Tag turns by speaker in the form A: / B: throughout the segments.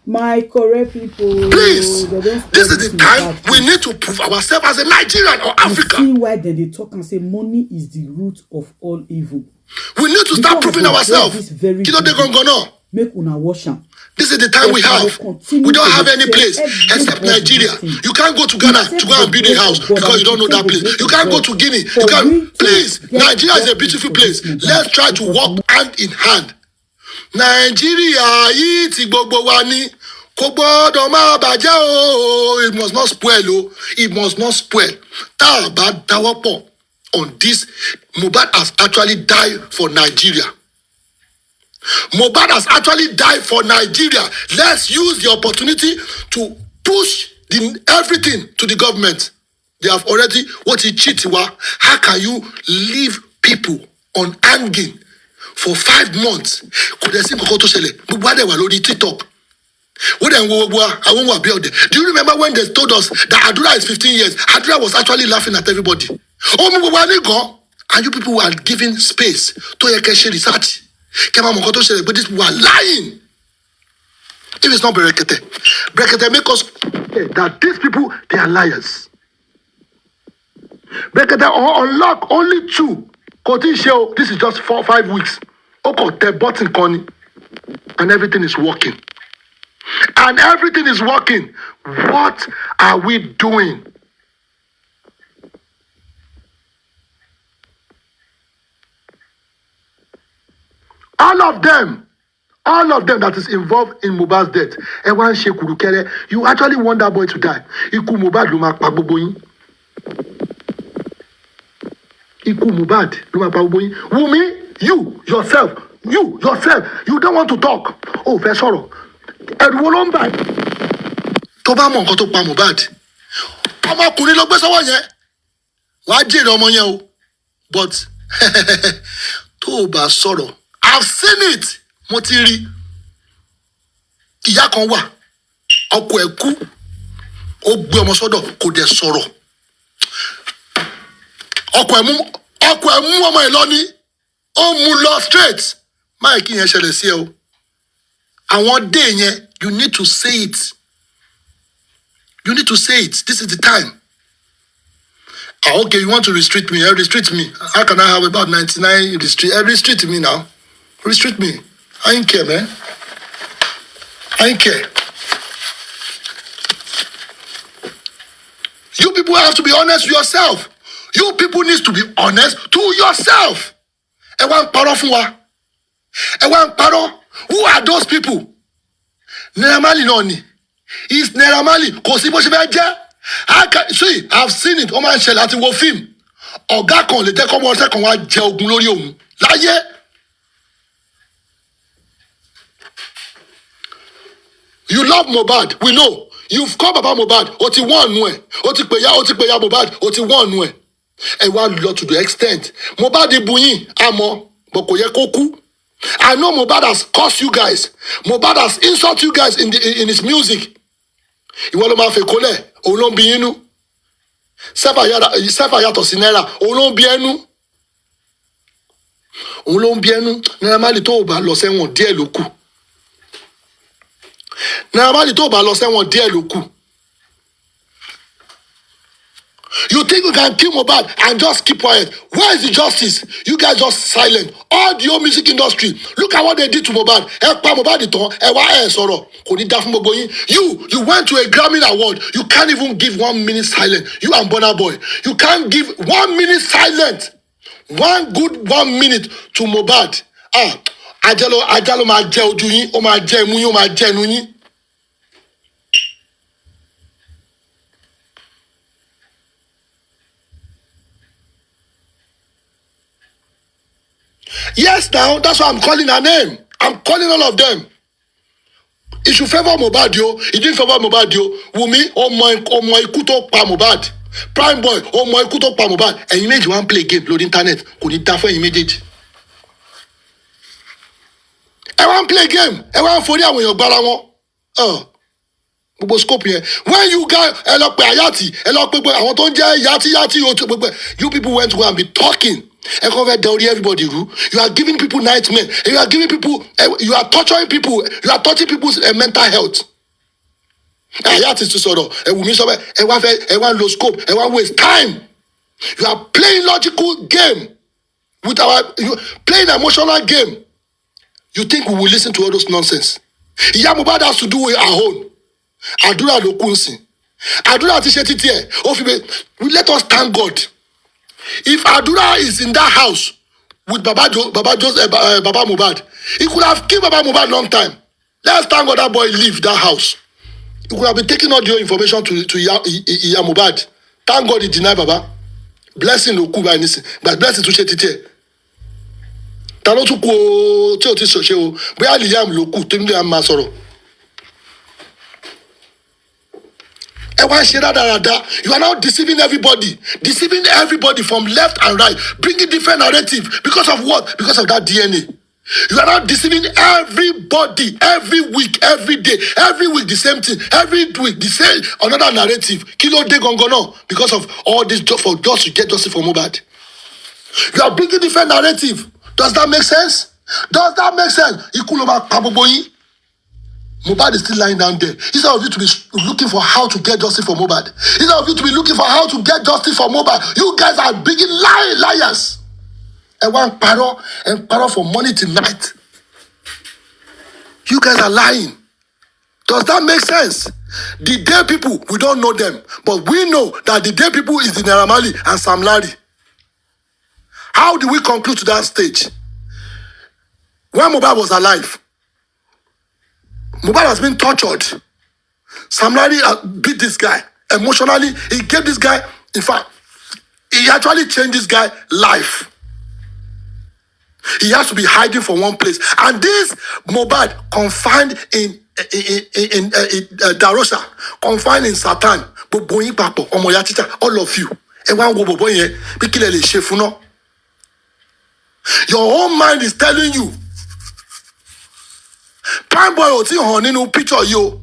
A: My correct people,
B: Please,
A: they don't
B: this
A: spoil
B: is
A: this
B: the time
A: Mohbad
B: we
A: case.
B: need to prove ourselves as a Nigerian or
A: You
B: Africa.
A: see why they talk and say money is the root of all evil.
B: We need to start proving ourselves.
A: This make una wash am.
B: This is the time we have. We don't have any place except Nigeria. You can't go to Ghana to go and build a house because you don't know that place. You can't go to Guinea. You can't. Please, Nigeria is a beautiful place. Let's try to walk hand in hand. Nigeria, iti gbogbo wa ni. Kò gbọdọ̀ máa bàjẹ́ o. It must not spoil o. It must not spoil. Tá a bá dáwọ́ pọ̀ on this, Mohbad has actually died for Nigeria. Mohbad has actually died for Nigeria. Let's use the opportunity to push everything to the government. They have already, what he cheated. How can you leave people on hanging for 5 months? Could they see Kokoto Shele? But they were already TikTok. Do you remember when they told us that Adura is 15 years? Adura was actually laughing at everybody. And you people were giving space to your research. But these people are lying. If it's not Brekete make us that these people, they are liars. Brekete unlock only 2. This is just 4-5 weeks. Button Connie, and everything is working. And everything is working. What are we doing? All of them that is involved in Mohbad's death. Everyone shake kurukere. You actually want that boy to die. Iku Mohbad ló máa pa gbogbo yín. Iku Mohbad ló máa pa gbogbo yín. Wunmi, you yourself, you don't want to talk. Oh, fẹ́ sọ̀rọ̀. Ẹ̀rù wo ló ń bà ẹ́? Tó bá mọ nǹkan tó pa Mohbad. Ọmọkùnrin ló gbé sọ́wọ́ yẹn. Wàá jèrè ọmọ yẹn o. But tó o bá sọ̀rọ̀. I've seen it. Mo ti rí. Ìyá kan wà. Ọkọ ẹ̀ kú. Ó gbé ọmọ sọ́dọ̀ kò dẹ̀ sọ̀rọ̀. Ọkọ ẹ̀ mú ọmọ ẹ̀ lọ ní. Ó mú lọ straight. Mike yẹn ṣẹlẹ̀ sí ẹ o. Àwọn day yẹn, you need to say it. You need to say it. This is the time. Okay, you want to restrict me? Restrict me. How can I have about 99 restrict me now? Restrict me. I ain't care, man. I ain't care. You people have to be honest with yourself. You people need to be honest to yourself. Ewan paro fún wa. Ewan paro. Who are those people? Naira Marley no ni. It's Naira Marley. Kò sí bó ṣe fẹ́ jẹ́. See, I've seen it. Ó máa ń ṣẹlẹ̀ àti wo film. Ọ̀gá kan lè jẹ́ kọ́ ọmọ ọ̀sẹ̀ kan wá jẹ ogun lórí òun. Láyé. You love Mohbad, we know. You've come about Mohbad. Ó ti wọ́n nù ẹ̀. Ó ti pè ya Mohbad. Ó ti wọ́n nù ẹ̀. Ẹ wá lọ to the extent. Mohbad bu yín àmọ́ bọ̀ kò yẹ kó kú. I know Mohbad has cursed you guys. Mohbad has insulted you guys in his music. Ìwọ ló máa fẹ́ kólẹ̀. Òun ló ń bí yín nú. Sẹ́fà yàtọ̀ sí náírà. Òun ló ń bí ẹnu. Òun ló ń bí ẹnu. Naira Marley tó bá lọ sẹ́wọ̀n díẹ̀ ló kù. Naira Marley tó bá lọ sẹ́wọ̀n díẹ̀ ló kù. You think you can kill Mohbad and just keep quiet? Where is the justice? You guys just silent. All the whole music industry. Look at what they did to Mohbad. Ẹ pa Mohbad tán, ẹ wá ẹ sọ̀rọ̀. Kò ní dá fún gbogbo yín. You went to a Grammy award. You can't even give 1 minute silent. You and Burna Boy. You can't give 1 minute silent. One good 1 minute to Mohbad. Ajalo máa jẹ ojú yín, ó máa jẹ imú yín, ó máa jẹ ẹnu yín. Yes, now, that's why I'm calling her name. I'm calling all of them. It should favor Mohbad, yo. It didn't favor Mohbad, yo. Wunmi, ọmọ ikú tó pa Mohbad. Prime boy, ọmọ ikú tó pa Mohbad. Ẹ̀yin méjì wá ń play game lórí internet. Kò ní dá fún ẹ̀yin méjèèjì. Ẹ wá ń play game. Ẹ wá ń forí àwọn èèyàn gbára wọn. Gbogbo scope yẹn. When you guys, ẹ lọ pe Ayati, ẹ lọ pe àwọn tó ń jẹ́ yati, you people went to go and be talking. And cover everybody. You are giving people nightmares. You are giving people. You are torturing people. You are touching people's mental health. Àyà ti sọ̀rọ̀ Wunmi sọ pé ẹ wá lo scope, ẹ wá waste time. You are playing logical game with playing emotional game. You think we will listen to all those nonsense? Ìyá Mohbad has to do with our own. Àdúrà ló kún sí. Àdúrà ti ṣe títí ẹ̀. Ó fi bẹ́ẹ̀, let us thank God. If Àdúrà is in that house with Baba Mohbad, he could have killed Baba Mohbad long time. Let's thank God that boy leave that house. He could have been taking all the information to Ìyá Mohbad. Thank God he denied Baba. Blessing ló kú báyìí nísìn. But blessing tún ṣe títí ẹ̀. Ta ló tún kú o tí o ti ṣòṣe o? Bóyá Liam ló kú tó ní à máa sọ̀rọ̀. You are now deceiving everybody from left and right, bringing different narrative. Because of what? Because of that DNA. You are now deceiving everybody every week, every day, every week the same thing, every week the same another narrative. Kilo de gongono because of all this just to get justice for Mohbad. You are bringing different narrative. Does that make sense? Does that make sense? Ikuloma Paboboyi. Mohbad is still lying down there. Instead of you to be looking for how to get justice for Mohbad, instead of you to be looking for how to get justice for Mohbad, you guys are bringing liars. And one paro for money tonight. You guys are lying. Does that make sense? The day people, we don't know them, but we know that the day people is the Naira Marley and Sam Larry. How do we conclude to that stage? When Mohbad was alive, Mohbad has been tortured. Sam Larry beat this guy emotionally. He gave this guy, in fact, he actually changed this guy's life. He has to be hiding from one place. And this Mohbad confined in Darosha, confined in Satan, all of you. Your own mind is telling you. Prime boy oti hàn nínú picture yo.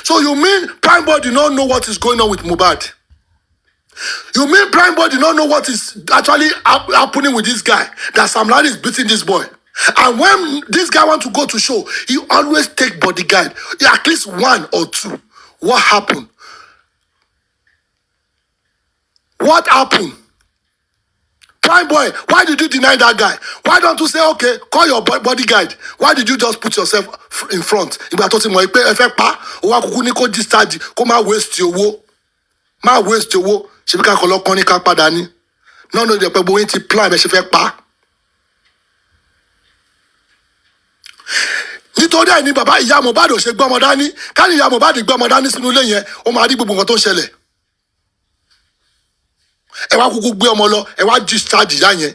B: So you mean Prime boy do not know what is going on with Mohbad? You mean Prime boy do not know what is actually happening with this guy? That Sam Larry is beating this boy. And when this guy wants to go to show, he always take bodyguard. At least one or two. What happened? What happened? Prime boy, why did you deny that guy? Why don't you say, okay, call your bodyguard? Why did you just put yourself in front? If I told him, discharge, come waste your wo. Ma waste your wo. She became a padani. No, the people went to plan, but she fake pa. Nítorí àìní bàbá ìyá Mohbad ò ṣe gbọ́mọ dání. Ká ní ìyá Mohbad gbọ́mọ dání sínú ilé yẹn, ó máa rí gbogbo nǹkan tó ń ṣẹlẹ̀. Ẹ wá kúkú gbé ọmọ lọ, ẹ wá discharge ìyá yẹn.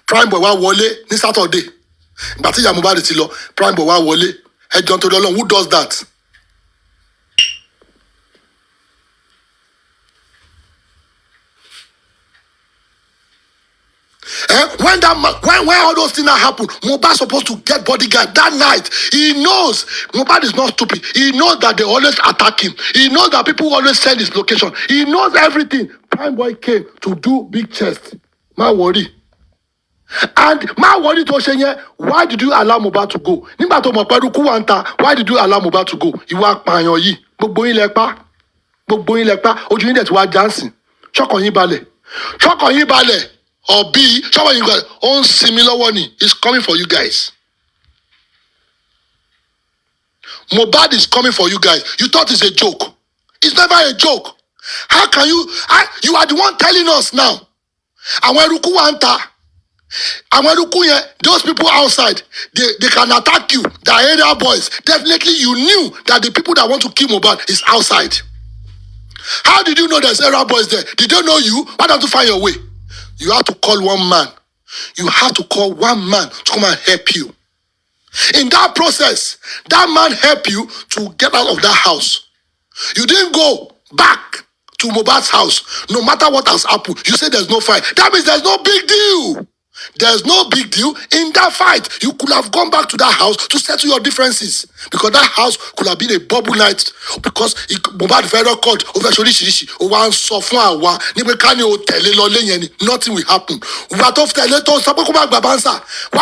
B: Prime boy wá wọlé ní Saturday. Ìgbà tí ìyá Mohbad ti lọ, Prime boy wá wọlé. Ẹ jọ̀ọ́ nítorí Ọlọ́run, who does that? When all those things happen, Mohbad supposed to get bodyguard that night. He knows Mohbad is not stupid. He knows that they always attack him. He knows that people always send his location. He knows everything. Prime boy came to do big chest. Ma worry. And ma worry to Oshenye, why did you allow Mohbad to go? Nígbà tó mọ̀ pé Ruku wà ń ta, why did you allow Mohbad to go? Ìwà apààyàn yìí, gbogbo yín lẹ pa. Gbogbo yín lẹ pa. Ojú yín dẹ̀ ti wá Jansen. Ṣọ́kàn yín balẹ̀. Ṣọ́kàn yín balẹ̀. Or B, someone you got on similar one is coming for you guys. Mohbad is coming for you guys. You thought it's a joke. It's never a joke. How can you? You are the one telling us now. And when Ruku wanta, and when Ruku, those people outside, they can attack you. The area boys. Definitely you knew that the people that want to kill Mohbad is outside. How did you know there's area boys there? Did they know you? Why don't you find your way? You have to call one man. You have to call one man to come and help you. In that process, that man helped you to get out of that house. You didn't go back to Mohbad's house. No matter what has happened, you say there's no fight. That means there's no big deal. There's no big deal in that fight. You could have gone back to that house to settle your differences. Because that house could have been a bubble night. Because Mohbad federal court over nothing will happen. Why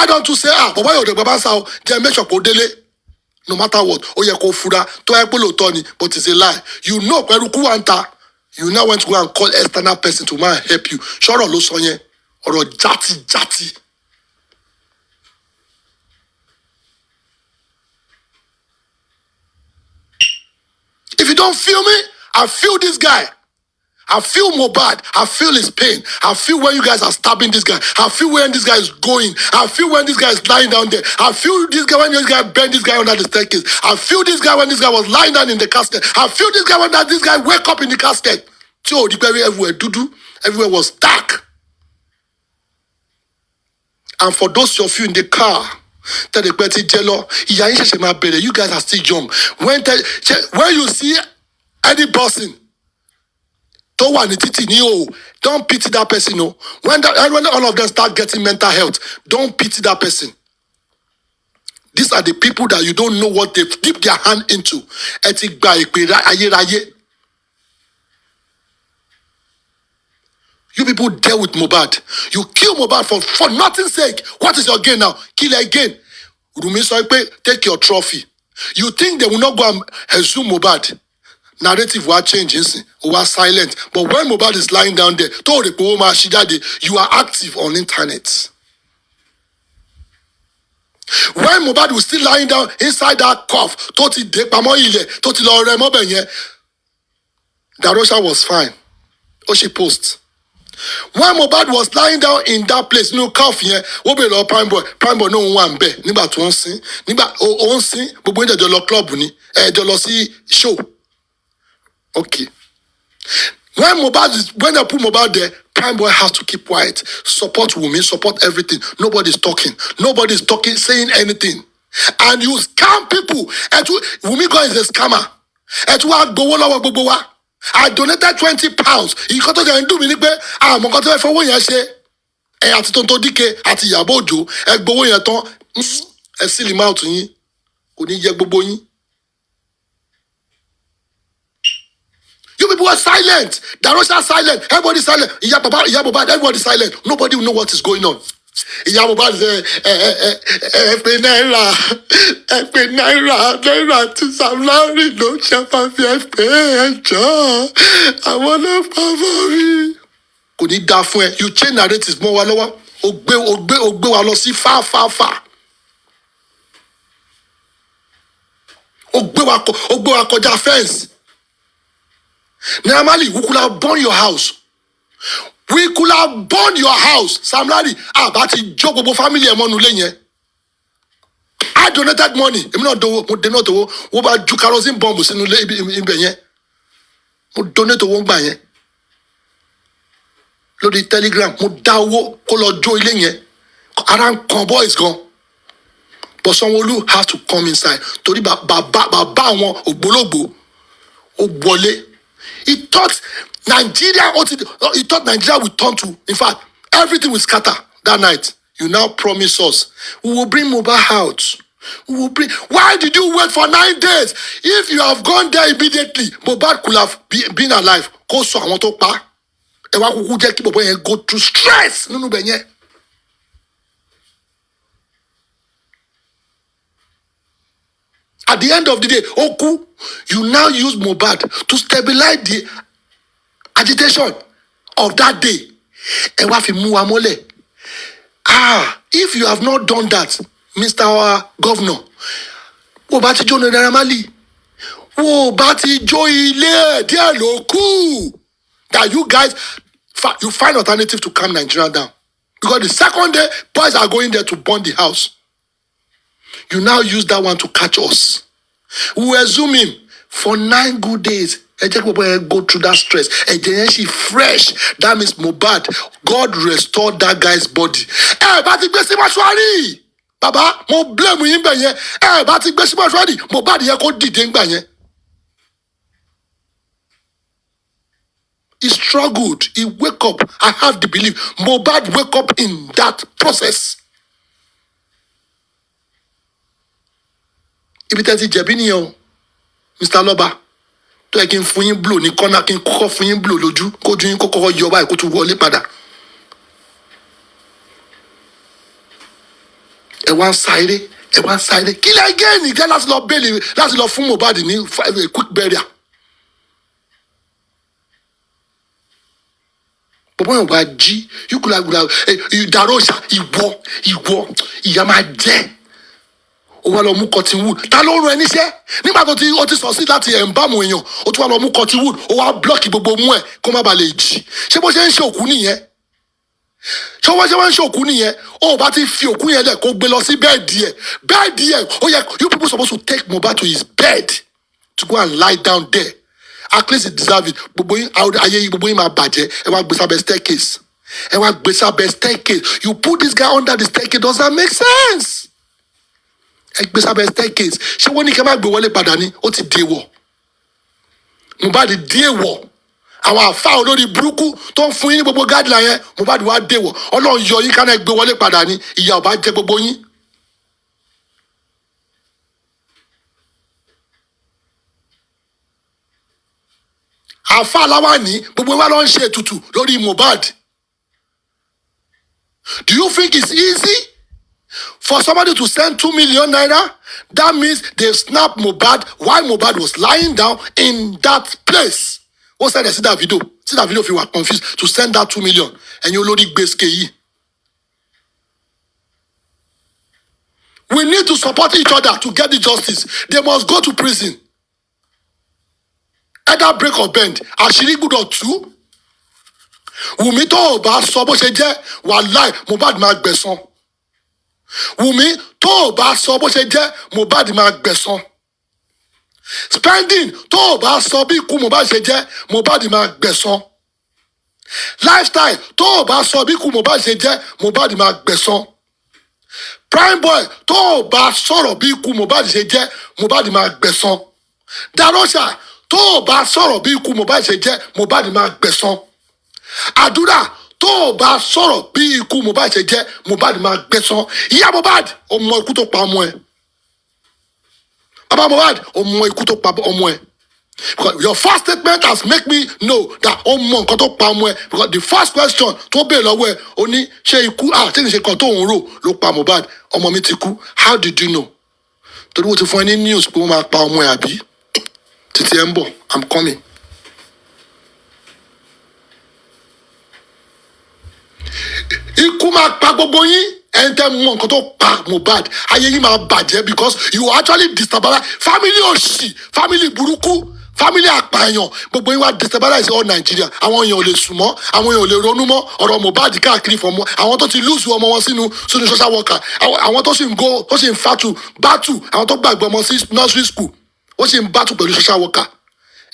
B: don't you say, but why are the Babansa? They make sure delay. no matter what. Oh yeah, kó fura tó ẹ pé lóòótọ́ ni, but it's a lie. You know pẹ̀lú kú wa ń ta. You now want to go and call external person to man help you. Ṣọ́rọ̀ ló sọ yẹn. Ọ̀rọ̀ jati. If you don't feel me, I feel this guy. I feel Mohbad. I feel his pain. I feel when you guys are stabbing this guy. I feel when this guy is going. I feel when this guy is lying down there. I feel this guy when this guy bent this guy under the staircase. I feel this guy when this guy was lying down in the casket. I feel this guy when this guy wake up in the casket. So the baby everywhere, dudu, everywhere was dark. And for those of you in the car, tell the petty jello, you guys are still young. When you see any person, don't pity that person. No. When all of them start getting mental health, don't pity that person. These are the people that you don't know what they've dipped their hand into. You people deal with Mohbad. You kill Mohbad for nothing's sake. What is your gain now? Kill again. Wunmi sọ, take your trophy. You think they will not go and assume Mohbad? Narrative will change, was silent. But when Mohbad is lying down there, you are active on internet. When Mohbad was still lying down inside that Conf, Darosha was fine. She post. When Mohbad was lying down in that place, Conf here, what be prime boy no one be. Niba to onsin, niba onsin, but when the club ni, see show. Okay. When they put Mohbad there, prime boy has to keep quiet. Support Wunmi, support everything. Nobody's talking. Nobody's talking, saying anything. And you scam people. Wunmi God is a scammer. I donated 20 pounds. You got to do me. I'm going to for 1 year. Àti Tonto Dike àti Ìyábọ̀ Òjó gbowó yẹn tán sílì mouth yín kò ní yẹ gbogbo yín. You people are silent. Darosha silent. Everybody silent. Mohbad, everybody silent. Nobody will know what is going on. Mohbad naira to some Larry, no chapa I wanna favor. Kò ní dá fún ẹ. You change narratives more wa lọ́wọ́. Ogbe wa lọ sí far. Ogbe wa kọjá fence. Normally, we could have burned your house. We could have burned your house. Sam Larry, but the job of family I donated money. I'm not doing what about kerosene bombs in Benye? Donate to one by Lodi Telegram, Mudawo, Kolo Joy Lenye. Around convoy is gone. But someone has to come inside. Tori Baba won Ogbolobo, Ogbole. He thought Nigeria would turn to, in fact, everything will scatter that night. You now promise us, we will bring Mohbad out. Why did you wait for 9 days? If you have gone there immediately, Mohbad could have been alive. Go through stress. At the end of the day, Oku, you now use Mohbad to stabilize the agitation of that day. If you have not done that, Mr. Governor, that you guys, you find alternative to calm Nigeria down. Because the second day, boys are going there to burn the house. You now use that one to catch us. We will assume him for 9 good days. Go through that stress. And then she fresh. That means Mohbad. God restored that guy's body. Baba, mo blame him. Mohbad he struggled. He wake up. I have the belief. Mohbad wake up in that process. Ibitẹ́ntì jẹ̀bi nìyẹn o, Mr. Loba. Tó yẹ kí n fún yín blow ní kọ́nà kí n kọ́kọ́ fún yín blow lójú kójú yín kọ́kọ́ yọ báyìí kó tún wọlé padà. Ẹ wá ń sáré ẹ wá sáré kílẹ̀ again jẹ́ láti lọ bẹ́ẹ̀lì láti lọ fún Mohbad ní quick burial. bọ́bọ́ yóò bá jí yúkúlàgùlà Darosha ìwọ ìyá máa jẹ́ ó wá lọ mú cotton wood ta ló rán ẹ níṣẹ́ nígbà tó ti sọ sí láti ẹ̀ǹbàmù èèyàn ó tún wá lọ mú cotton wood ó wá blọ́ọ̀kì gbogbo mú ẹ̀ kó má bàa lè jí ṣé bó ṣe ń ṣe òkú nìyẹn ṣé wọ́n ṣe ń ṣe òkú nìyẹn ó bá ti fi òkú yẹn lẹ̀ kó gbé lọ sí bẹ́ẹ̀dì ẹ̀ ó yẹ you people supposed to take Mohbad to his bed to go and lie down there at least he deserve it gbogbo yín ayé yín gbogbo yín máa bàjẹ́ ẹ wá gbé sábẹ́ staircase you put this guy under the staircase does that make sense? ẹ gbé sábẹ́ staircase ṣé wọ́n ní kí ẹ má gbé wọlé padà ní ó ti dèwọ̀ Mohbad dèwọ̀ àwọn àfa olórí burúkú tó ń fún yín ní gbogbo gádìlà yẹn Mohbad wá dèwọ̀ Ọlọ́run yọ yín ká náà gbé wọlé padà ní ìyà ọba jẹ gbogbo yín. àfa aláwa ní gbogbo wa ló ń ṣe ètùtù lórí Mohbad. Do you think it's easy for somebody to send 2 million naira? That means they snapped Mohbad while Mohbad was lying down in that place. Wọ́n sẹ́dẹ̀ sí that video if you were confused to send that 2 million and you lórí gbèsè yìí. We need to support each other to get the justice. They must go to prison. Either break or bend. Àṣírí gbọ́dọ̀ tú. Wùmí tó o bá sọ bó ṣe jẹ́ wàláì Mohbad máa gbẹ̀san. Wùmí tó o bá sọ bó ṣe jẹ́ Mohbad máa gbẹ̀san. Spending tó o bá sọ bí ikú Mohbad ṣe jẹ́ Mohbad máa gbẹ̀san. Lifestyle tó o bá sọ bí ikú Mohbad ṣe jẹ́ Mohbad máa gbẹ̀san. Prime boy tó o bá sọ̀rọ̀ bí ikú Mohbad ṣe jẹ́ Mohbad máa gbẹ̀san. Darosha tó o bá sọ̀rọ̀ bí ikú Mohbad ṣe jẹ́ Mohbad máa gbẹ̀san. Àdúrà tó o bá sọ̀rọ̀ bí ikú Mohbad ṣe jẹ́ Mohbad máa gbẹ̀san. Ìyá Mohbad ọmọ ikú tó pa ọmọ ẹ̀. Baba Mohbad ọmọ ikú tó pa ọmọ ẹ̀. Because your first statement has make me know that ọmọ nǹkan tó pa ọmọ ẹ̀. Because the first question tó bèèrè lọ́wọ́ ẹ̀ ó ní ṣé ikú tí kì í ṣe kan tó ń rò ló pa Mohbad ọmọ mi ti kú. How did you know? Torí wọ́n ti fún ẹ ní news pé wọ́n máa pa ọmọ ẹ̀ àbí? Títí ẹ ń bọ̀, I'm coming. Ikú máa pa gbogbo yín ẹni tẹ́ mọ nǹkan tó pa Mohbad ayé yín máa bàjẹ́ because you actually destabilize family òṣì family burúkú family àpààyàn gbogbo yín wá destabilize all Nigeria àwọn èèyàn ò lè sùn mọ́ àwọn èèyàn ò lè ronú mọ́ ọ̀rọ̀ Mohbad káàkiri fún ọmọ àwọn tó ti lose ọmọ wọn sínú social worker àwọn tó sì ń go tó sì ń battle àwọn tó gbàgbé ọmọ sí nursery school wọ́n sì ń battle pẹ̀lú social worker.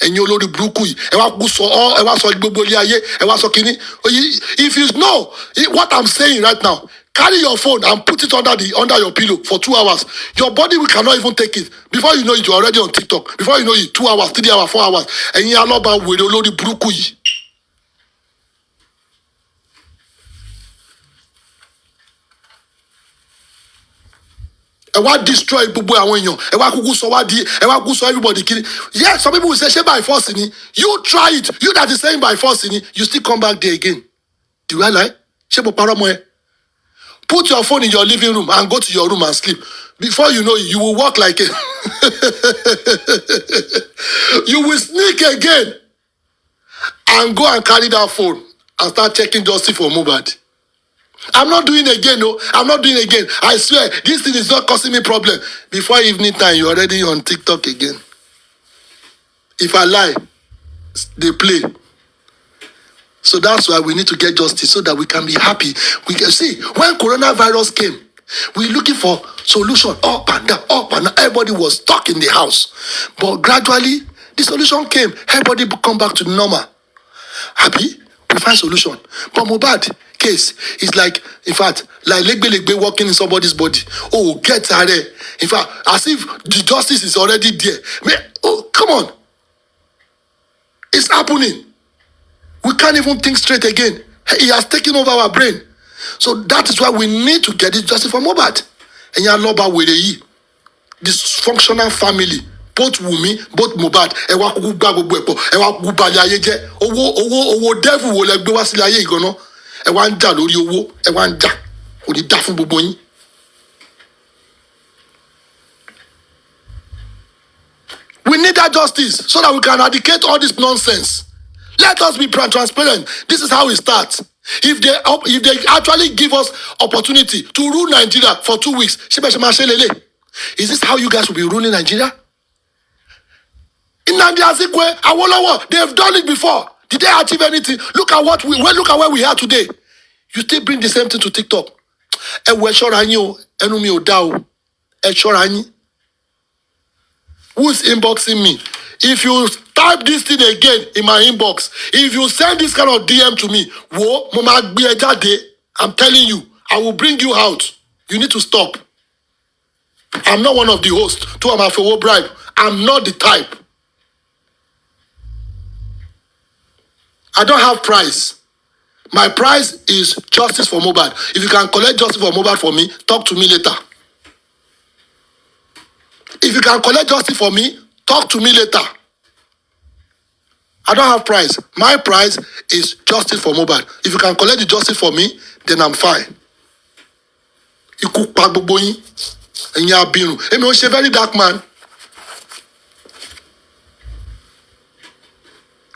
B: ẹ̀yin olórí burúkú yìí ẹ wá sọ gbogbo ilé ayé ẹ wá sọ kínní if you know what I'm saying right now carry your phone and put it under your pillow for 2 hours your body cannot even take it before you know it you're already on TikTok before you know it 2 hours 3 hours 4 hours ẹ̀yin alọ́ba wèrè olórí burúkú yìí. ẹ wá destroy gbogbo àwọn èèyàn ẹ wá kúkú sọ everybody kiri yes some people will say ṣé by force ni you try it you that is saying by force ni you still come back there again do I lie ṣé mo parọ́ mọ́ ẹ put your phone in your living room and go to your room and sleep before you know it you will walk like a you will sneak again and go and carry that phone and start checking justice for Mohbad. I'm not doing again, no. I'm not doing again. I swear, this thing is not causing me problem. Before evening time, you're already on TikTok again. If I lie, they play. So that's why we need to get justice so that we can be happy. We can see when coronavirus came, we're looking for solution up and down, up and down. Everybody was stuck in the house. But gradually, the solution came. Everybody come back to normal. Happy? We find solution. But Mohbad case is like, in fact, like legbe walking in somebody's body. Oh, get her there. In fact, as if the justice is already there. Oh, come on. It's happening. We can't even think straight again. He has taken over our brain. So that is why we need to get it justice for Mohbad. And you love our way dysfunctional family. Both Wunmi, both Mohbad, ẹ wá kúkú gbá gbogbo ẹ̀pọ̀, ẹ wá kúkú balẹ̀ ayé jẹ́. Owó devil wo lẹ gbé wá sílẹ̀ ayé ìgànnà. Ẹ wá ń jà lórí owó, ẹ wá ń jà. Kò ní dá fún gbogbo yín. that justice so that we can eradicate all this nonsense. Let us be transparent. This is how it starts. If they actually give us opportunity to rule Nigeria for 2 weeks, is this how you guys will be ruling Nigeria? In Nigeria, Awolowo, they've done it before. Did they achieve anything? Look at where we are today. You still bring the same thing to TikTok. Who's inboxing me? If you type this thing again in my inbox, if you send this kind of DM to me, I'm telling you, I will bring you out. You need to stop. I'm not one of the hosts. Bribe. I'm not the type. I don't have price. My price is justice for Mohbad. If you can collect justice for Mohbad for me, talk to me later. If you can collect justice for me, talk to me later. I don't have price. My price is justice for Mohbad. If you can collect the justice for me, then I'm fine. You cook pagboboyin, and you are being a very dark man.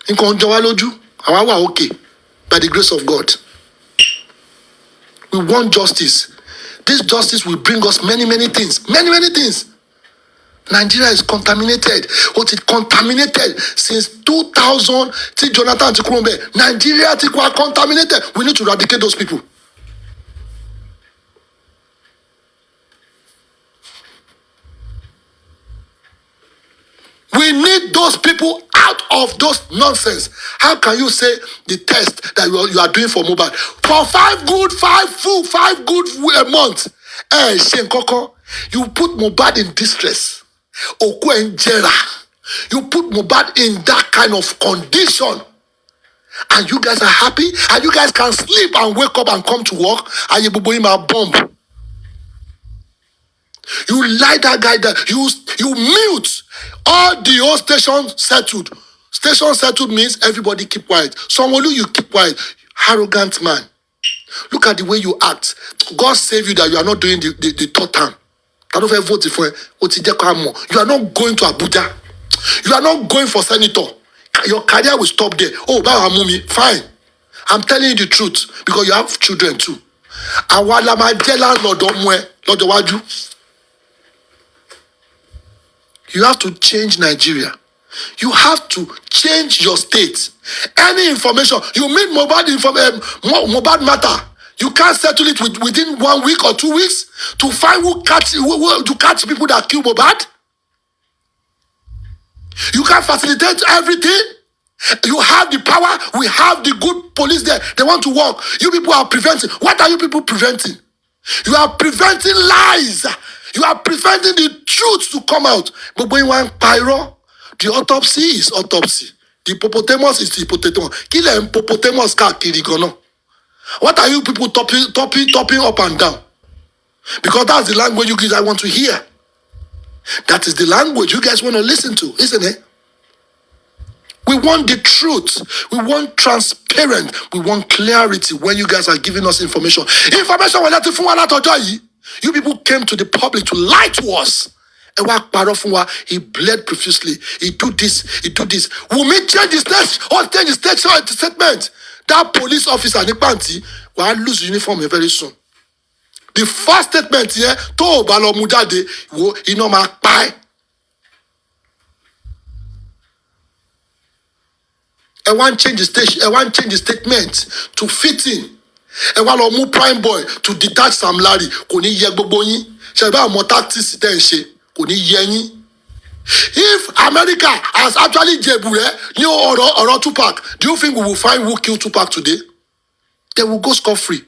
B: In Konjawaloju, awawa okay, by the grace of God. We want justice. This justice will bring us many things. Many things. Nigeria is contaminated. What is contaminated since 2000? See Jonathan Tikurumbe. Nigeria are contaminated. We need to eradicate those people. We need those people out of those nonsense. How can you say the test that you are doing for Mohbad for 5 good months? You put Mohbad in distress. Oku and Jera. You put Mohbad in that kind of condition. And you guys are happy? And you guys can sleep and wake up and come to work? And you bubu him a bomb. You lie that guy that you mute. All the whole station settled. Station settled means everybody keep quiet. Someone you keep quiet. Arrogant man. Look at the way you act. God save you that you are not doing the third term. I don't vote for you are not going to Abuja. You are not going for senator. Your career will stop there. Oh, Mummy, fine. I'm telling you the truth because you have children too. You have to change Nigeria. You have to change your state. Any information you meet Mohbad matter. You can't settle it within 1 week or 2 weeks to find to catch people that kill Mohbad. You can facilitate everything. You have the power. We have the good police there. They want to work. You people are preventing. What are you people preventing? You are preventing lies. You are preventing the truth to come out. But when you want pyro, the autopsy is autopsy. The hippopotamus is the hippopotamus. Kill a hippopotamus car kirigono. What are you people topping up and down? Because that's the language you guys want to hear. That is the language you guys want to listen to, isn't it? We want the truth. We want transparent. We want clarity when you guys are giving us information. Information we're not from. You people came to the public to lie to us. He bled profusely. He do this. Wunmi change his state or change his statement. That police officer Nipanti will lose uniform very soon. The first statement here, to balo mujade, wo ino ma pai. I want change the statement to fit in. I want to move prime boy to detach Sam Larry. Koni ye gbogbo yin. Se ba mo tactics ten se. Koni ye yin. If America has actually Jebure, new or Tupac, do you think we will find who killed Tupac today? They will go scot-free.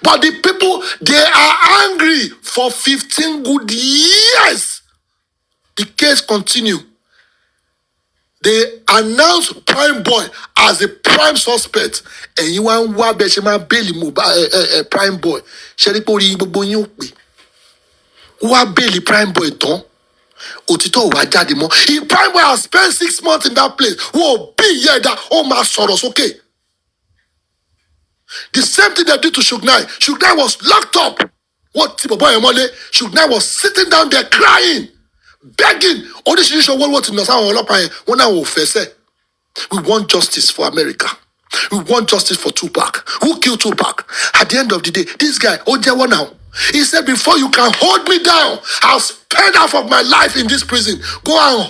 B: But the people, they are angry for 15 good years. The case continue. They announce Prime Boy as a prime suspect. And you want Wabeshema Bailey Prime Boy. Sheripori Bobonyope. Bailey Prime Boy don. Otito wa jade mo. If Prime Boy has spent 6 months in that place, whoa, be here that my sorrows, okay. The same thing they did to Shugnai. Shugnai was locked up. What Tibo Boy Emole? Shugnai was sitting down there crying. begging. Oríṣiríṣi owó wọ́n ti nà sáwọn ọlọ́pàá yẹn, wọ́n náà wò fẹsẹ̀. We want justice for America. We want justice for Tupac. Who killed Tupac? At the end of the day, this guy, Ojewo now, he said, before you can hold me down, I'll spend half of my life in this prison. Go and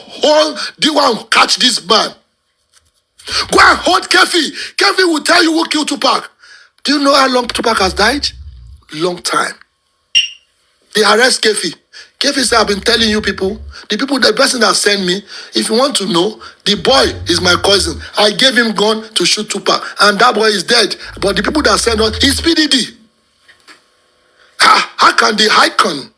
B: catch this man. Go and hold Kefi. Kefi will tell you who killed Tupac. Do you know how long Tupac has died? Long time. They arrest Kefi. Kefi said, I've been telling you people, the person that sent me, if you want to know, the boy is my cousin. I gave him gun to shoot Tupac, and that boy is dead. But the people that sent us, it's PDD. How can the icon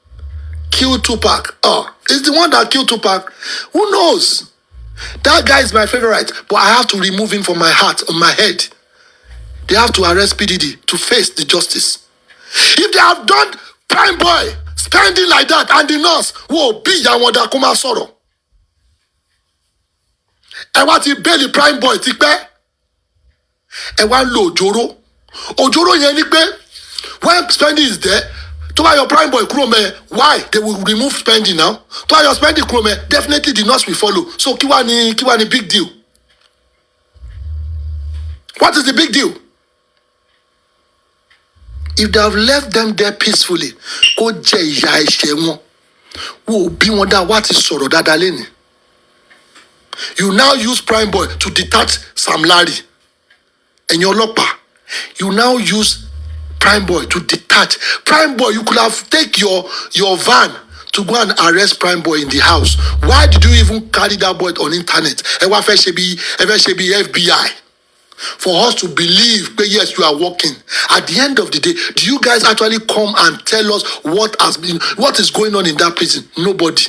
B: kill Tupac? Oh, it's the one that killed Tupac. Who knows? That guy is my favorite, but I have to remove him from my heart, on my head. They have to arrest PDD to face the justice. If they have done Prime Boy spending like that, and the nurse will be Yawanda Kuma Soro. And what he bail the Prime Boy, Tikpe? And one low Ojoro. Ojoro Yenikbe, when spending is there, to buy your Prime Boy Krome, why? They will remove spending now. To buy your spending Krome, definitely the nurse will follow. So Kiwani big deal. What is the big deal? If they have left them there peacefully, go jẹ ìyà wo bí wọn dá wá ti sọ̀rọ̀ dáadáa lẹ́ni. You now use Prime Boy to detach Sam Larry. And your ọlọ́pàá, you now use Prime Boy to detach. Prime Boy, you could have take your van to go and arrest Prime Boy in the house. Why did you even carry that boy on internet? Ẹ wá fẹ́ ṣe bí FBI. For us to believe that yes, you are working. At the end of the day, do you guys actually come and tell us what is going on in that prison? Nobody.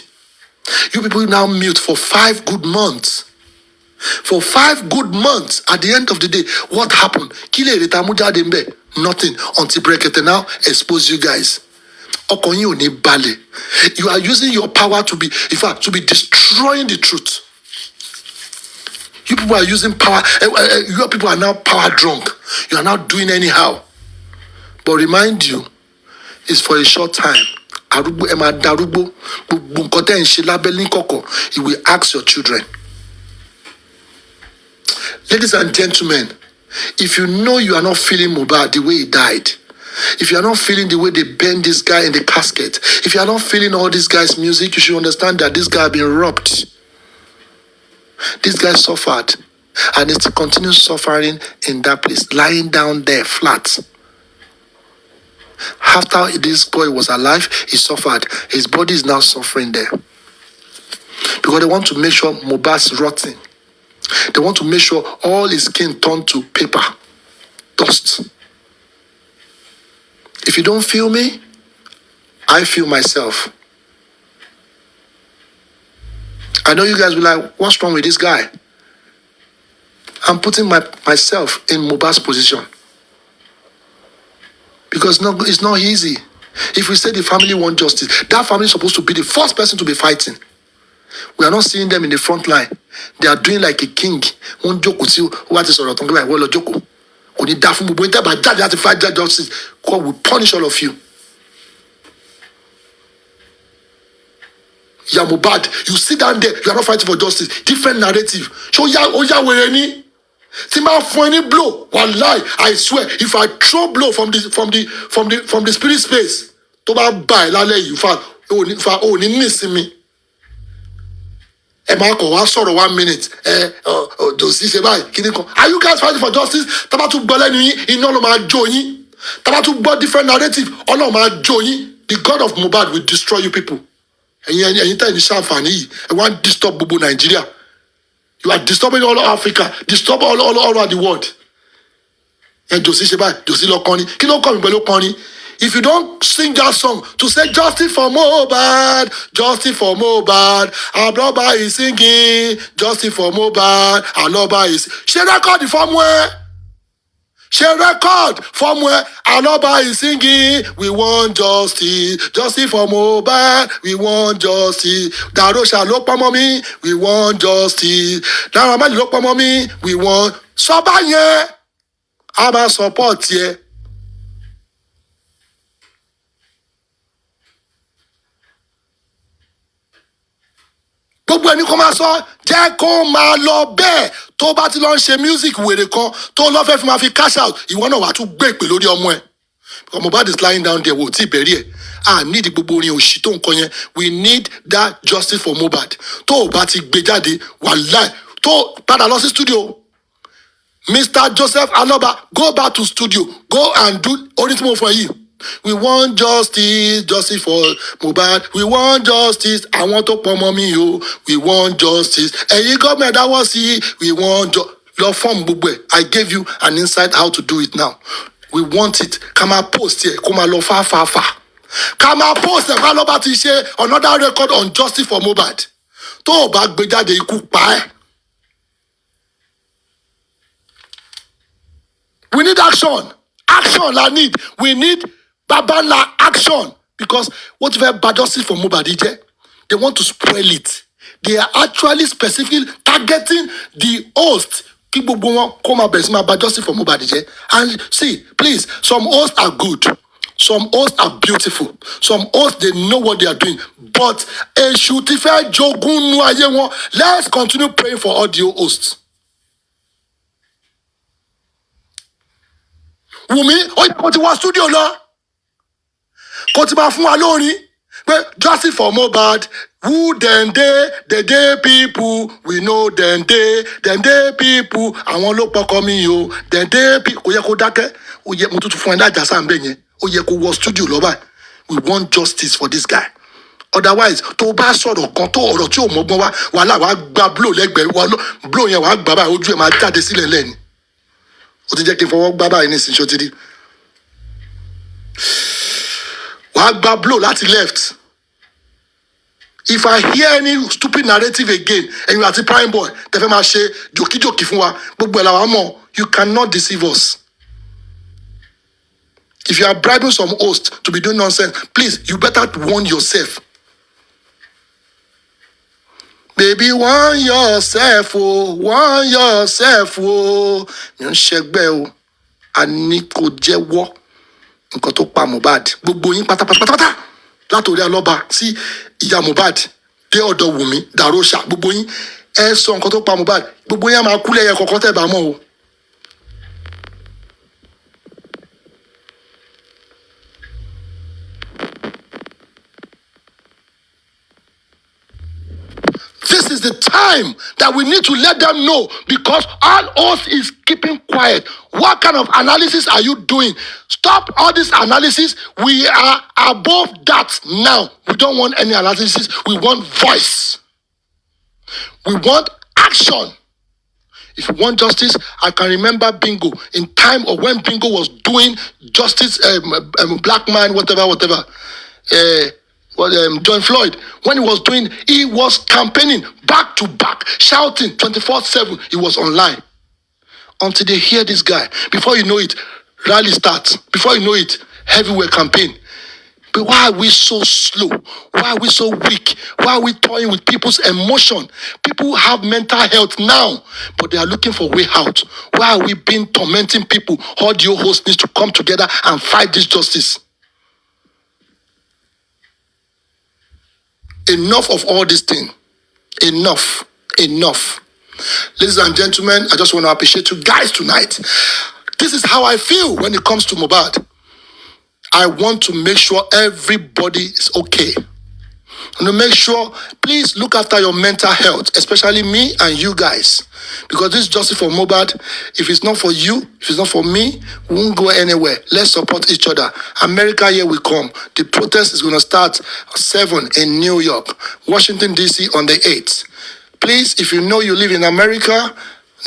B: You people now mute for 5 good months. For 5 good months, at the end of the day, what happened? Nothing until Brekete now expose you guys. You are using your power to be, in fact, to be destroying the truth. You people are using power. Your people are now power drunk. You are now doing anyhow. But remind you, it's for a short time. You will ask your children. Ladies and gentlemen, if you know you are not feeling Mohbad the way he died, if you are not feeling the way they burned this guy in the casket, if you are not feeling all these guys' music, you should understand that this guy has been robbed. This guy suffered and is to continue suffering in that place, lying down there flat. After this boy was alive, he suffered. His body is now suffering there. Because they want to make sure Mohbad's rotting. They want to make sure all his skin turned to paper, dust. If you don't feel me, I feel myself. I know you guys will like, what's wrong with this guy? I'm putting myself in Mohbad's position. Because it's not easy. If we say the family want justice, that family is supposed to be the first person to be fighting. We are not seeing them in the front line. They are doing like a king. What is justice? God will punish all of you. Yeah, Mohbad, you sit down there, you are not fighting for justice. Different narrative. Show where any blow. Wallahi, I swear, if I throw blow from the spirit space, to buy you miss me. Are you guys fighting for justice? Different narrative. The God of Mohbad will destroy you people. And anytime you want to disturb Bubu Nigeria. You are disturbing all Africa, disturb all over the world. And if you don't sing that song to say justice for Mohbad, Aloba is singing, justice for Mohbad, Aloba is. She record from where? Aloba is singing, we want justice for Mohbad, we want justice. Darosha look for mommy, we want justice. Naramali look for mommy, we want. Sobanye, Aba support ye. gbogbo ẹni kó máa sọ jẹ́ kó máa lọ bẹ́ẹ̀ tó bá ti lọ ń ṣe music wèrè kan tó lọ́ fẹ́ fi máa fi cash out ìwọ náà wàá tún gbé ìpè lórí ọmọ ẹ̀. Mohbad is lying down there wò tí ìbẹ̀rí ẹ̀ need gbogbo orin òṣì tó nǹkan yẹn. We need that justice for Mohbad. Tó o bá ti gbé jáde wàláì tó padà lọ sí studio. Mr. Joseph Aloba, go back to studio. Go and do orin tí mo fọ yìí. We want justice, justice for Mohbad. We want justice. Àwọn tó pọ̀ mọ́ mi o. We want justice. Ẹ̀yin gọ́ọ̀mẹ̀ dáwọ́ sí. We want justice. Lọ fọ́ọ̀mù gbogbo ẹ̀. I gave you an insight how to do it now. We want it. Ká máa post here. Kó máa lọ fáfáfá. Ká máa post ẹ̀. Ká lọ́ bá ti ṣe another record on justice for Mohbad. Tó o bá gbé jáde ikú pa ẹ́. We need action. Action I need. We need Babala action. Because what if bad justice for Mohbad? They want to spoil it. They are actually specifically targeting the host. Keep going, come up bad justice for Mohbad. And see, please, some hosts are good. Some hosts are beautiful. Some hosts, they know what they are doing. But let's continue praying for audio hosts. Wunmi, ó yẹ kó ti wá studio lọ. Kó ti máa fún wa lórin. Pé justice for Mohbad. Who then they people, we know then they people. Àwọn ló pọkọ mi o. Then they people. Ó yẹ kó dákẹ́. Ó yẹ mo tún fún ẹ lájà sáà ń bẹ̀ yẹn. Ó yẹ kó wọ studio lọ báyìí. We want justice for this guy. Otherwise, tó bá sọ̀rọ̀ kan tó ọ̀rọ̀ tí ò mọ́gbọ́n wá, wàhálà wàá gba blow lẹ́gbẹ̀ẹ́. Blow yẹn wàá gbà báyìí, ojú ẹ̀ máa jáde sílẹ̀ lẹ́ni. Ó ti jẹ́ kí n fọwọ́ gbá báyìí nísìnyí ṣó ti rí. Wàá gba blow láti left. If I hear any stupid narrative again, and you are the prime boy, tẹ́fẹ́ máa ṣe jòkíjòkí fún wa, gbogbo ẹ̀ làwọn mọ̀, you cannot deceive us. If you are bribing some host to be doing nonsense, please, you better warn yourself. Baby, warn yourself, oh, warn yourself, oh. Mi ò ń ṣẹgbẹ́ o. A ní kó jẹ́wọ́ nǹkan tó pa Mohbad. Gbogbo yín pátápátá. Látòrí Alọ́ba sí ìyá Mohbad dé ọ̀dọ̀ Wunmi, Darosha. Gbogbo yín ẹ sọ nǹkan tó pa Mohbad. Gbogbo yín á máa kú lẹ́yẹ kọ̀ọ̀kan tẹ́ bá mọ̀ o. This is the time that we need to let them know, because all us is keeping quiet. What kind of analysis are you doing? Stop all this analysis. We are above that now. We don't want any analysis. We want voice. We want action. If you want justice, I can remember Bingo in time of when Bingo was doing justice, black man, whatever. John Floyd, when he was campaigning back to back, shouting 24/7. He was online until they hear this guy. Before you know it, rally starts. Before you know it, heavyweight campaign. But why are we so slow? Why are we so weak? Why are we toying with people's emotion? People have mental health now, but they are looking for a way out. Why are we being tormenting people? Audio hosts need to come together and fight this justice. Enough of all this thing. Enough. Ladies and gentlemen, I just want to appreciate you guys tonight. This is how I feel when it comes to Mohbad. I want to make sure everybody is okay. And to make sure, please look after your mental health, especially me and you guys. Because this is justice for Mohbad. If it's not for you, if it's not for me, we won't go anywhere. Let's support each other. America, here we come. The protest is going to start at 7 in New York. Washington, D.C. on the 8th. Please, if you know you live in America,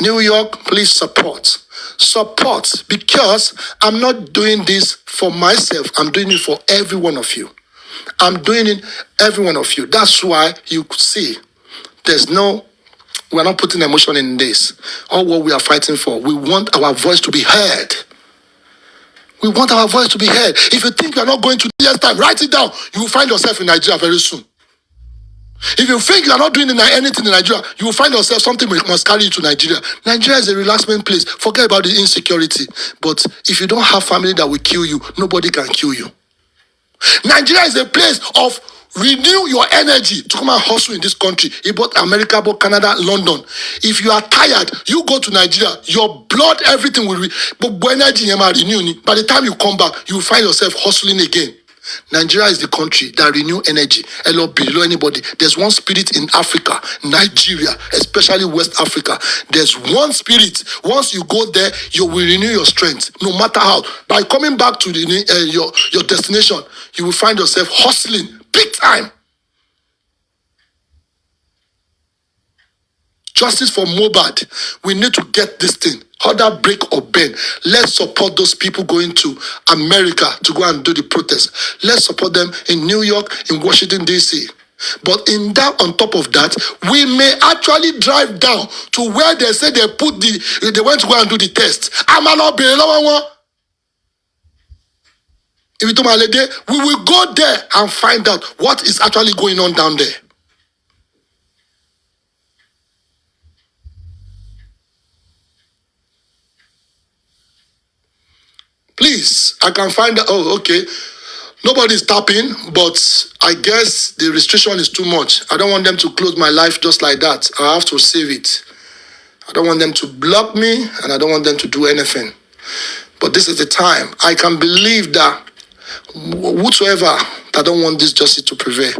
B: New York, please support. Support, because I'm not doing this for myself. I'm doing it for every one of you. I'm doing it, every one of you. That's why you could see we're not putting emotion in this. All what we are fighting for, we want our voice to be heard. We want our voice to be heard. If you think you're not going to next time, write it down. You will find yourself in Nigeria very soon. If you think you're not doing anything in Nigeria, you will find yourself something must carry you to Nigeria. Nigeria is a relaxment place. Forget about the insecurity. But if you don't have family that will kill you, nobody can kill you. Nigeria is a place of Renew your energy to come and hustle in this country. About America, about Canada, London. If you are tired, you go to Nigeria. Your blood, everything will but energy renew. By the time you come back, you will find yourself hustling again. Nigeria is the country that renew energy. Hello, below anybody. There's one spirit in Africa, Nigeria, especially West Africa. There's one spirit. Once you go there, you will renew your strength. No matter how. By coming back to your destination, you will find yourself hustling big time. Justice for Mohbad. We need to get this thing. Other break or bend. Let's support those people going to America to go and do the protest. Let's support them in New York, in Washington, D.C. But in that, on top of that, we may actually drive down to where they say they went to go and do the test. We will go there and find out what is actually going on down there. Please, I can find out. Oh, okay. Nobody's tapping, but I guess the restriction is too much. I don't want them to close my life just like that. I have to save it. I don't want them to block me, and I don't want them to do anything. But this is the time. I can believe that whosoever that don't want this justice to prevail,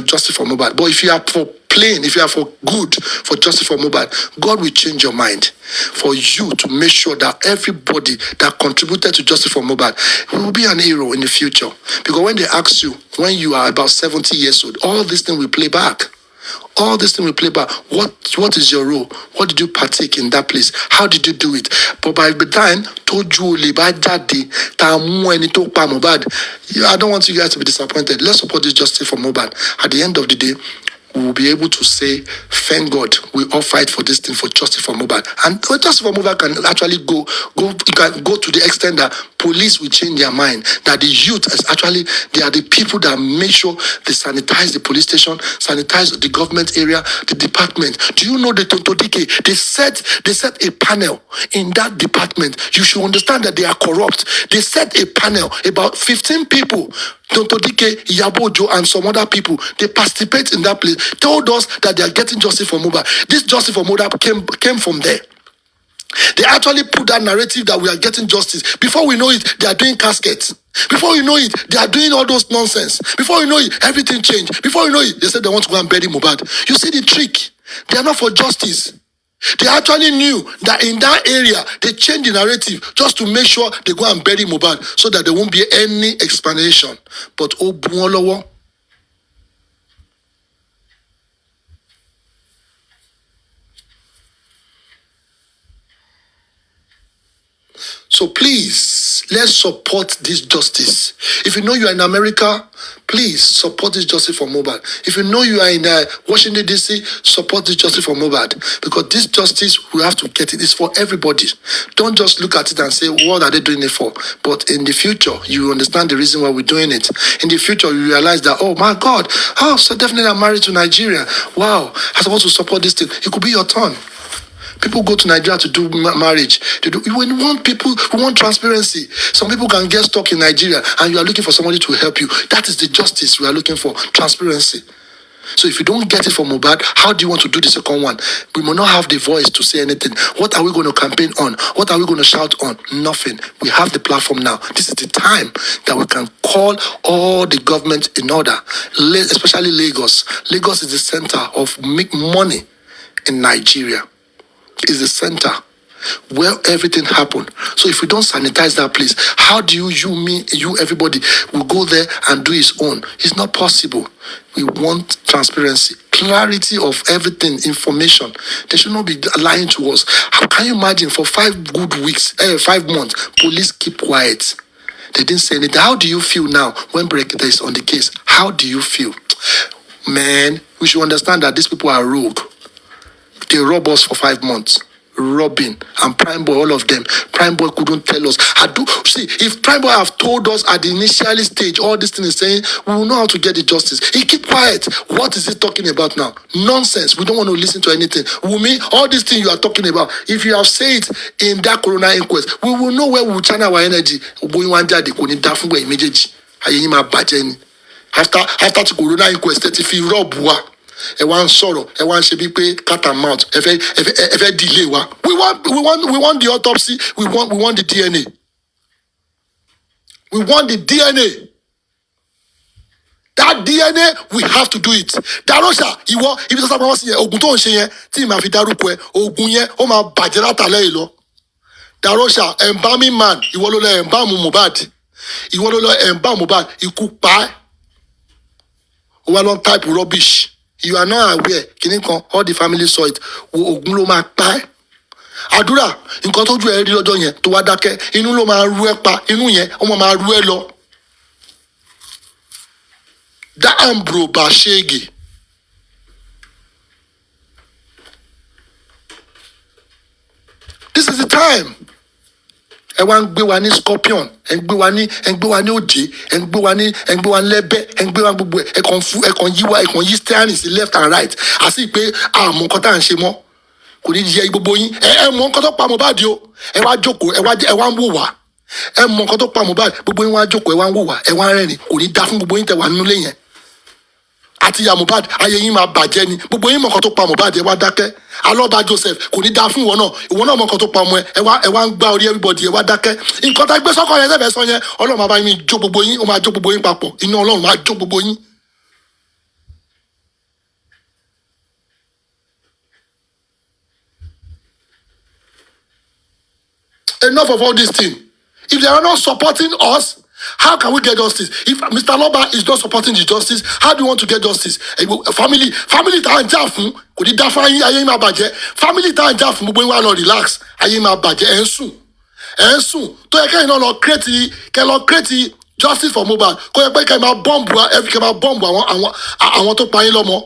B: justice for Mohbad. But if you are for plain, if you are for good, for justice for Mohbad, God will change your mind for you to make sure that everybody that contributed to justice for Mohbad will be an hero in the future. Because when they ask you, when you are about 70 years old, all these things will play back. All this thing we play back. What is your role? What did you partake in that place? How did you do it? But by the time told you I don't want you guys to be disappointed. Let's support this justice for Mohbad. At the end of the day, we will be able to say, thank God, we all fight for this thing, for justice for Mohbad. And justice for Mohbad can actually go to the extent that police will change their mind, that the youth is actually, they are the people that make sure they sanitize the police station, sanitize the government area, the department. Do you know the Tontodike? They set a panel in that department. You should understand that they are corrupt. They set a panel, about 15 people, Tontodike, Yabojo, and some other people. They participate in that place, told us that they are getting justice for Mohbad. This justice for Mohbad came from there. They actually put that narrative that we are getting justice. Before we know it, they are doing caskets. Before we know it, they are doing all those nonsense. Before we know it, everything changed. Before we know it, they said they want to go and bury Mohbad. You see the trick? They are not for justice. They actually knew that in that area, they changed the narrative just to make sure they go and bury Mohbad so that there won't be any explanation. But oh, Buolowo. So please, let's support this justice. If you know you are in America, please support this justice for Mohbad. If you know you are in Washington, D.C., support this justice for Mohbad. Because this justice, we have to get it. It's for everybody. Don't just look at it and say, what are they doing it for? But in the future, you understand the reason why we're doing it. In the future, you realize that, oh my God, so definitely I'm married to Nigeria. Wow, I'm supposed to support this thing. It could be your turn. People go to Nigeria to do marriage. We want people who want transparency. Some people can get stuck in Nigeria and you are looking for somebody to help you. That is the justice we are looking for, transparency. So if you don't get it from Mohbad, how do you want to do the second one? We will not have the voice to say anything. What are we going to campaign on? What are we going to shout on? Nothing. We have the platform now. This is the time that we can call all the government in order, especially Lagos. Lagos is the center of make money in Nigeria. Is the center where everything happened. So if we don't sanitize that place, how do you, everybody will go there and do his own? It's not possible. We want transparency, clarity of everything, information. They should not be lying to us. How can you imagine for 5 months, police keep quiet? They didn't say anything. How do you feel now when Brekete is on the case? How do you feel? Man, we should understand that these people are rogue. They robbed us for 5 months. Robbing. And Prime Boy, all of them. Prime Boy couldn't tell us. If Prime Boy have told us at the initial stage, all this thing is saying, we will know how to get the justice. He keep quiet. What is he talking about now? Nonsense. We don't want to listen to anything. Wunmi, all these things you are talking about, if you have said it in that corona inquest, we will know where we will channel our energy. ayé yín máa bàjẹ́ ni. After ti corona inquest ti fi rọ́ọ̀bù wa ẹ wá ń sọ̀rọ̀ ẹ wá ń ṣe bíi pé cat and mouth ẹ fẹ́ delay wa. We want the autopsy, we want the DNA. We want the DNA. That DNA, we have to do it. Darosha, ìwọ ibi tó sábà wọ́n sí yẹn, oògùn tó ń ṣe yẹn, tí màá fi dárúkọ ẹ, oògùn yẹn, ó máa bàjẹ́ látàlẹ́ yìí lọ. Darosha, embalming man, ìwọ ló lọ embalm Mohbad. Ìwọ ló lọ embalm Mohbad, ikú pa ẹ́. Ó wá lọ type rubbish. You are not aware, kìíní kan, all the family saw it. Oògùn ló máa pa ẹ́. Àdúrà, nǹkan tójú ẹ rí lọ́jọ́ yẹn tó wá dákẹ́, inú ló máa rú ẹ pa, inú yẹn, ó máa rú ẹ lọ. That bro Bashegi. This is the time. Ẹ wá ń gbé wa ní scorpion, ẹ ń gbé wa ní òjé, ẹ ń gbé wa ní lẹ́bẹ̀, ẹ ń gbé wa gbogbo ẹ kàn yí wa, ẹ kàn yí steering sí left and right. Àti pé àmọ́ nǹkan tá à ń ṣe mọ́. Kò ní yẹ gbogbo yín. Ẹ mọ nǹkan tó pa Mohbad o. Ẹ wá jókòó, ẹ wá ń wò wá. Ẹ mọ nǹkan tó pa Mohbad, gbogbo yín wá jókòó, ẹ wá ń wò wá, ẹ wá ń rẹ́rìn. Kò ní dá fún gbogbo yín tẹ́ wà nínú ilé yẹn. Àti ya Mohbad ayé yín máa bàjẹ́ ni. Gbogbo yín mọ̀ nǹkan tó pa Mohbad ẹ wá dákẹ́. Alọ́ba Joseph kò ní dá fún ìwọ náà mọ̀ nǹkan tó pa ọmọ ẹ wá ń gbá orí everybody ẹ wá dákẹ́. Nǹkan tá gbé sọ́kọ̀ yẹn tẹ́fẹ̀ẹ́ sọ yẹn Ọlọ́run máa bá yín jó gbogbo yín, ó máa jó gbogbo yín papọ̀. Iná Ọlọ́run máa jó gbogbo yín. Enough of all this thing. If they are not supporting us, how can we get justice? If Mr. Loba is not supporting the justice, how do you want to get justice? Family tá à ń jà fún kò ní dá fún ayé máa bàjẹ́. Family tá à ń jà fún gbogbo yín wá lọ relax, ayé máa bàjẹ́. Ẹ ń sùn. Tó yẹ kẹ́yìn náà lọ create justice for Mohbad. Kó yẹ pé kẹ́ máa bọ́ǹbù àwọn tó pa yín lọ́mọ.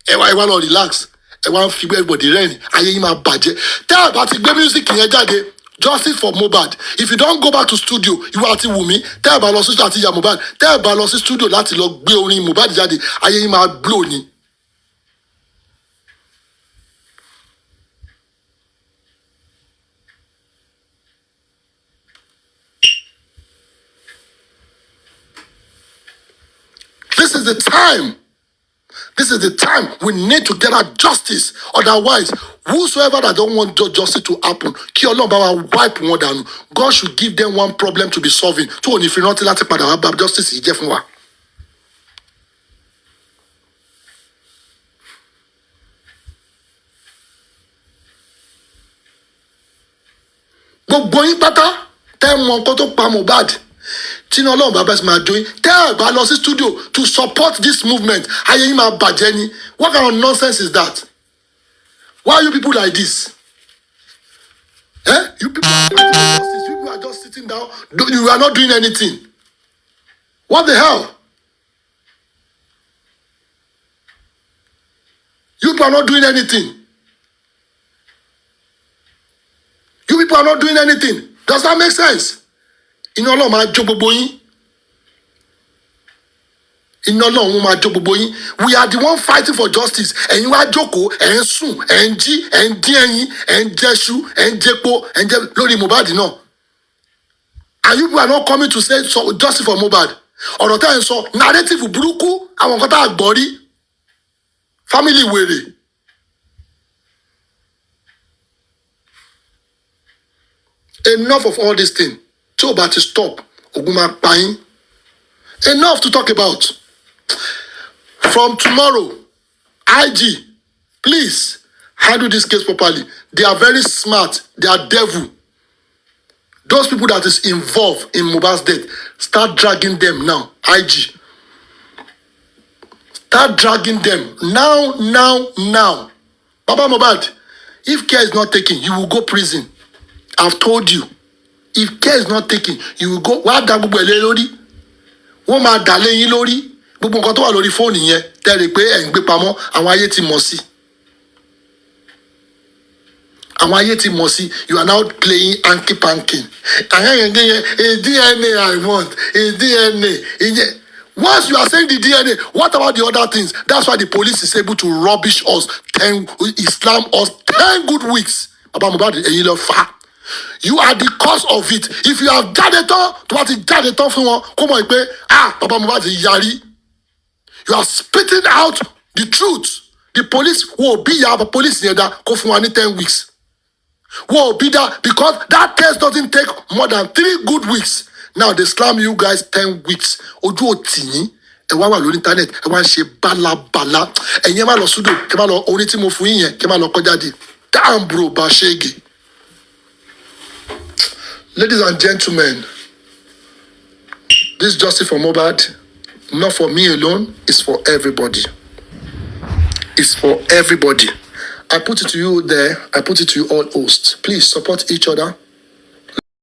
B: Ẹ wá lọ relax. Ẹ wá ń fi everybody rẹ́rìn, ayé yín máa bàjẹ́. Tẹ́ ẹ bá ti gbé music yẹn jáde. Justice for Mohbad. If you don't go back to studio, ìwọ àti Wunmi, tẹ́ ẹ bá lọ sí studio àti ya Mohbad, tẹ́ ẹ bá lọ sí studio láti lọ gbé orin Mohbad jáde, ayé yín máa blow ni. This is the time. This is the time we need to get our justice. Otherwise, whosoever that don't want justice to happen, kí Ọlọ́run bá wa wipe wọn dànù. God should give them one problem to be solving. Tó ò ní fi rántí láti padà wá bá justice yìí jẹ́ fún wa. Gbogbo yín pátá tẹ́ mọ nǹkan tó pa Mohbad. Tí Ọlọ́run bá bẹ́ẹ̀ sì máa jó yín. Tẹ́ ẹ bá lọ sí studio to support this movement, ayé yín máa bàjẹ́ ni. What kind of nonsense is that? Why are you people like this? You people are fighting for justice. You people are just sitting down. You are not doing anything. What the hell? You people are not doing anything. You people are not doing anything. Does that make sense? Iná Ọlọ́run máa jó gbogbo yín. Iná Ọlọ́run máa jó gbogbo yín. We are the one fighting for justice. Ẹ̀yin wá jókòó, ẹ̀ ń sùn, ẹ̀ ń jí, ẹ̀ ń dín ẹyin, ẹ̀ ń jẹ́ṣu, ẹ̀ ń jẹ́po, ẹ̀ ń jẹ́ lórí Mohbad náà. And you people are not coming to say justice for Mohbad. Ọ̀rọ̀ tẹ́ ẹ̀ ń sọ narrative burúkú àwọn nǹkan tá a gbọ́ rí. Family wèrè. Enough of all this thing. Tí ò bá ti stop, ogun máa pa yín. Enough to talk about. From tomorrow, IG, please handle this case properly. They are very smart. They are devil. Those people that is involved in Mohbad's death, start dragging them now. IG. Start dragging them now. Baba Mohbad, if care is not taken, you will go prison. I've told you. If care is not taken, you will go. Wàá da gbogbo ẹ̀lẹ́ lórí. Wọ́n máa dà lẹ́yìn lórí. Gbogbo nǹkan tó wà lórí fóònù yẹn tẹ́lẹ̀ pé ẹ̀ ń gbé pamọ́ àwọn ayé ti mọ̀ sí. Àwọn ayé ti mọ̀ sí. You are now playing hanky panky. Àyẹ̀yẹ̀ a DNA I want. A DNA. Once you are saying the DNA, what about the other things? That's why the police is able to rubbish us, Islam us 10 good weeks. Baba Mohbad, ẹ̀yin lọ fà. You are the cause of it. If you have jáde tán, tó bá ti jáde tán fún wọn, kó mọ̀ pé, Baba Mohbad ti yarí. You are spitting out the truth. The police will be here, but police near that go for 10 weeks. Will be that because that test doesn't take more than 3 good weeks. Now they slam you guys 10 weeks. Ojú òtí ẹ wá wà lórí internet, ẹ wá ń ṣe bálabàlá. Ẹ̀yin má lọ sudo, kẹ́ má lọ orí tí mo fún yín yẹn, kẹ́ má lọ kọjá di. Damn bro, Bashege. Ladies and gentlemen, this justice for Mohbad, not for me alone, it's for everybody. It's for everybody. I put it to you there. I put it to you all hosts. Please support each other.